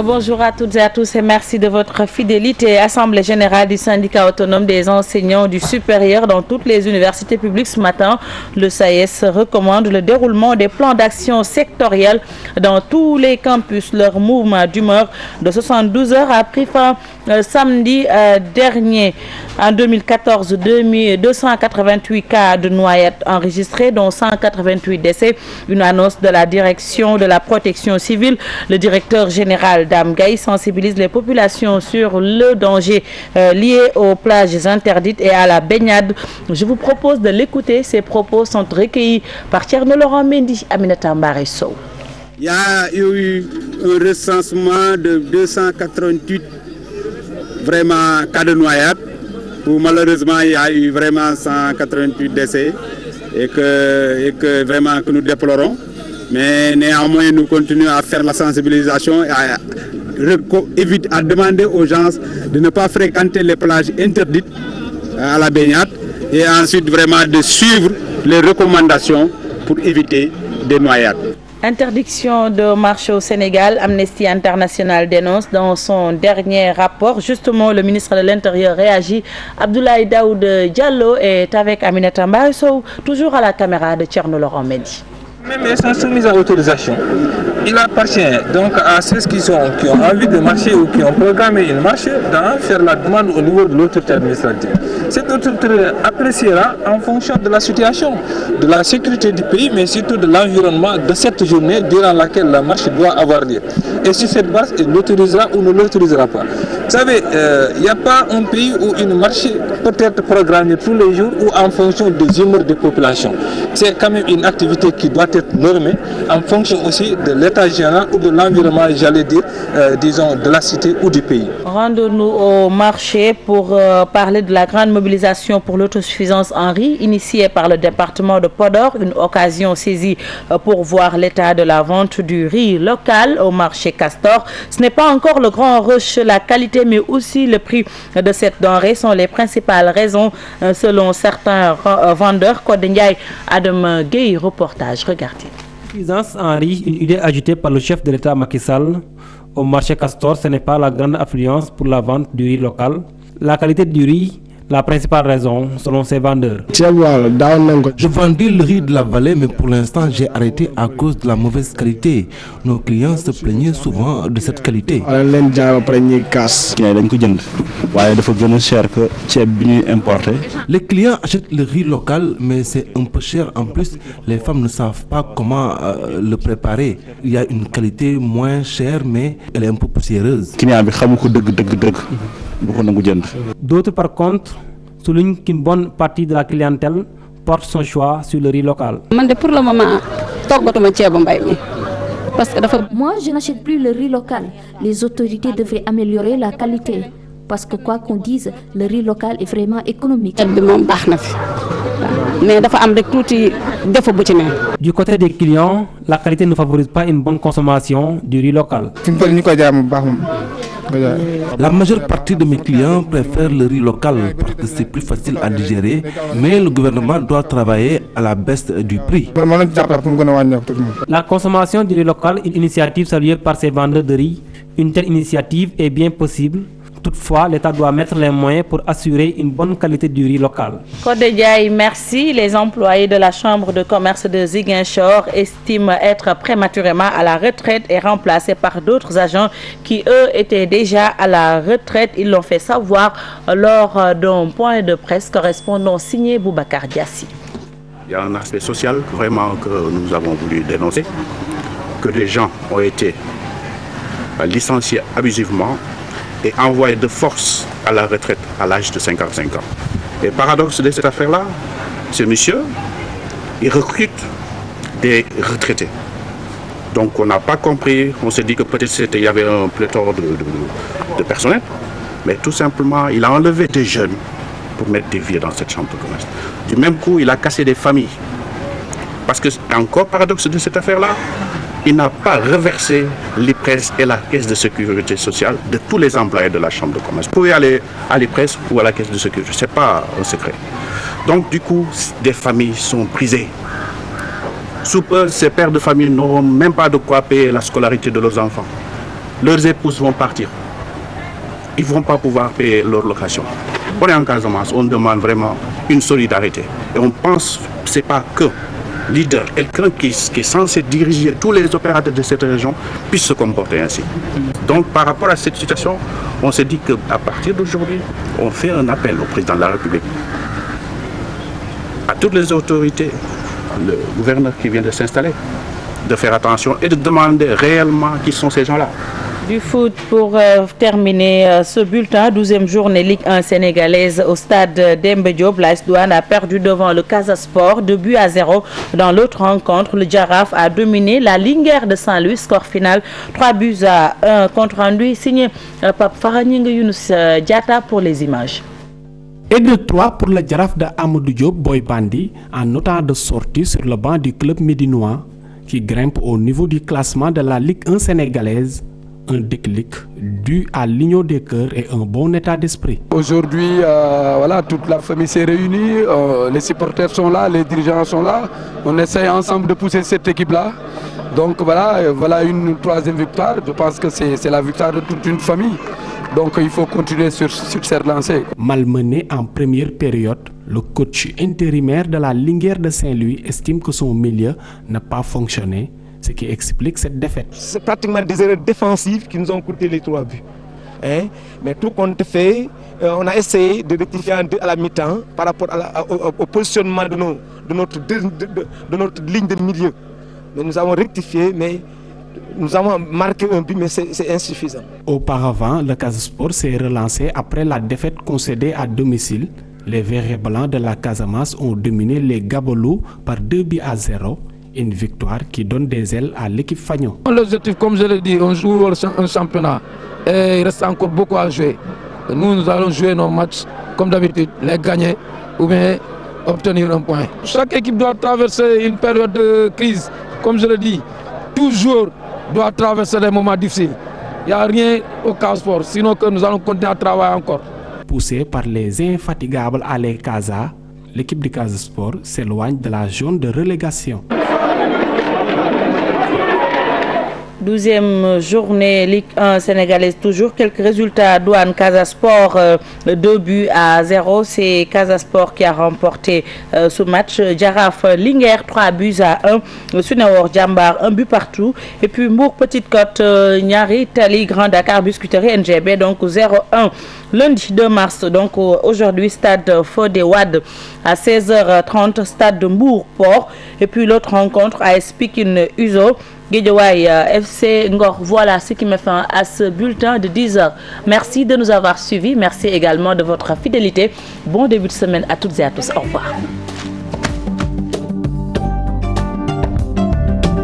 Bonjour à toutes et à tous et merci de votre fidélité. Assemblée générale du syndicat autonome des enseignants du supérieur dans toutes les universités publiques ce matin. Le SAES recommande le déroulement des plans d'action sectoriels dans tous les campus. Leur mouvement d'humeur de 72 heures a pris fin samedi dernier. En 2014, 288 cas de noyades enregistrés, dont 188 décès. Une annonce de la direction de la protection civile. Le directeur général Dame Gaye sensibilise les populations sur le danger lié aux plages interdites et à la baignade. Je vous propose de l'écouter. Ces propos sont recueillis par Thierno Laurent Mendy, Aminata Mbaré Sow. Il y a eu un recensement de 288 vraiment cas de noyade, où malheureusement il y a eu vraiment 188 décès et que vraiment que nous déplorons. Mais néanmoins nous continuons à faire la sensibilisation et à demander aux gens de ne pas fréquenter les plages interdites à la baignade et ensuite vraiment de suivre les recommandations pour éviter des noyades. Interdiction de marche au Sénégal, Amnesty International dénonce dans son dernier rapport. Justement, le ministre de l'Intérieur réagit. Abdoulaye Daoud Diallo est avec Aminata Mbaré Sow, toujours à la caméra de Thierno Laurent Mendy. Même sans soumise à autorisation, il appartient donc à ceux qui ont envie de marcher ou qui ont programmé une marche d'en faire la demande au niveau de l'autorité administrative. Cette autorité appréciera en fonction de la situation, de la sécurité du pays, mais surtout de l'environnement de cette journée durant laquelle la marche doit avoir lieu. Et sur cette base, il l'autorisera ou ne l'autorisera pas. Vous savez, il n'y a pas un pays où une marche peut être programmée tous les jours ou en fonction des humeurs des populations. C'est quand même une activité qui doit être normée en fonction aussi de l'état général ou de l'environnement, j'allais dire, disons, de la cité ou du pays. Rendons-nous au marché pour parler de la grande mobilisation pour l'autosuffisance en riz initiée par le département de Podor. Une occasion saisie pour voir l'état de la vente du riz local au marché Castor. Ce n'est pas encore le grand rush, la qualité, mais aussi le prix de cette denrée sont les principales raisons selon certains vendeurs. Code Ndiaye, Adam Gueye, reportage. Regardez. L'autosuffisance en riz, une idée ajoutée par le chef de l'État Macky Sall. Au marché Castor, ce n'est pas la grande affluence pour la vente du riz local. La qualité du riz, la principale raison, selon ces vendeurs. Je vendais le riz de la vallée, mais pour l'instant, j'ai arrêté à cause de la mauvaise qualité. Nos clients se plaignaient souvent de cette qualité. Les clients achètent le riz local, mais c'est un peu cher. En plus, les femmes ne savent pas comment le préparer. Il y a une qualité moins chère, mais elle est un peu poussiéreuse. D'autres, par contre, soulignent qu'une bonne partie de la clientèle porte son choix sur le riz local. Pour le moment, moi, je n'achète plus le riz local. Les autorités devraient améliorer la qualité. Parce que quoi qu'on dise, le riz local est vraiment économique. Du côté des clients, la qualité ne favorise pas une bonne consommation du riz local. La majeure partie de mes clients préfèrent le riz local parce que c'est plus facile à digérer, mais le gouvernement doit travailler à la baisse du prix. La consommation du riz local, une initiative saluée par ces vendeurs de riz. Une telle initiative est bien possible. Toutefois, l'État doit mettre les moyens pour assurer une bonne qualité du riz local. Code Ndiaye, merci. Les employés de la Chambre de commerce de Ziguinchor estiment être prématurément à la retraite et remplacés par d'autres agents qui, eux, étaient déjà à la retraite. Ils l'ont fait savoir lors d'un point de presse correspondant signé Boubacar Diassi. Il y a un aspect social vraiment que nous avons voulu dénoncer, que des gens ont été licenciés abusivement et envoyé de force à la retraite à l'âge de 55 ans. Et paradoxe de cette affaire-là, ce monsieur, il recrute des retraités. Donc on n'a pas compris, on s'est dit que peut-être il y avait un pléthore de personnel, mais tout simplement, il a enlevé des jeunes pour mettre des vieux dans cette chambre de commerce. Du même coup, il a cassé des familles. Parce que, encore paradoxe de cette affaire-là, il n'a pas reversé l'IPRES et la caisse de sécurité sociale de tous les employés de la chambre de commerce. Vous pouvez aller à l'IPRES ou à la caisse de sécurité, ce n'est pas un secret. Donc du coup, des familles sont brisées. Sous peu, ces pères de famille n'auront même pas de quoi payer la scolarité de leurs enfants. leurs épouses vont partir. Ils ne vont pas pouvoir payer leur location. On est en Casamance, on demande vraiment une solidarité. Et on pense que ce n'est pas que leader, quelqu'un qui est censé diriger tous les opérateurs de cette région puisse se comporter ainsi. Donc par rapport à cette situation, on s'est dit qu'à partir d'aujourd'hui, on fait un appel au président de la République, à toutes les autorités, le gouverneur qui vient de s'installer, de faire attention et de demander réellement qui sont ces gens-là. Du foot pour terminer ce bulletin, 12e journée Ligue 1 sénégalaise au stade Demba Diop. L'AS Douanes a perdu devant le Casa Sport 2-0. Dans l'autre rencontre, le Jaraaf a dominé la Linguère de Saint-Louis. Score final 3-1. Compte rendu signé Pape Faragninga Younous Diatta pour les images. Et de 3 pour le Jaraaf de Amadou Diop Boy Bandi en notant de sortie sur le banc du club médinois qui grimpe au niveau du classement de la Ligue 1 sénégalaise. Un déclic dû à l'union des cœurs et un bon état d'esprit. Aujourd'hui, voilà, toute la famille s'est réunie, les supporters sont là, les dirigeants sont là. On essaie ensemble de pousser cette équipe-là. Donc voilà une troisième victoire. Je pense que c'est la victoire de toute une famille. Donc il faut continuer sur cette lancée. Malmené en première période, le coach intérimaire de la Linguère de Saint-Louis estime que son milieu n'a pas fonctionné. Ce qui explique cette défaite. C'est pratiquement des erreurs défensives qui nous ont coûté les 3 buts. Mais tout compte fait, on a essayé de rectifier à la mi-temps par rapport au positionnement de notre ligne de milieu. Mais nous avons rectifié, mais nous avons marqué un but, mais c'est insuffisant. Auparavant, le Casa Sport s'est relancé après la défaite concédée à domicile. Les Verts et Blancs de la Casamance ont dominé les Gabolous par 2-0. Une victoire qui donne des ailes à l'équipe Fagnon. L'objectif, comme je l'ai dit, on joue un championnat et il reste encore beaucoup à jouer. Nous allons jouer nos matchs comme d'habitude, les gagner ou bien obtenir un point. Chaque équipe doit traverser une période de crise. Comme je l'ai dit, tout joueur doit traverser des moments difficiles. Il n'y a rien au Casa Sport, sinon que nous allons continuer à travailler encore. Poussé par les infatigables Allez Casa, l'équipe du Casa Sport s'éloigne de la zone de relégation. 12e journée Ligue 1 sénégalaise, toujours quelques résultats. Douane Casa Sport 2-0. C'est Casa Sport qui a remporté ce match. Jaraaf Linguère 3-1. Sunéor Djambar 1 but partout. Et puis Mbour Petite Côte Niari Tali Grand Dakar Biscuiterie NGB donc 0-1. Lundi 2 mars, donc aujourd'hui, stade Fodé Wade à 16h30, stade de Mbour-Port. Et puis l'autre rencontre à Pikine Uzo, Guédiawaye FC Ngor. Voilà ce qui me fait à ce bulletin de 10h. Merci de nous avoir suivis. Merci également de votre fidélité. Bon début de semaine à toutes et à tous. Au revoir.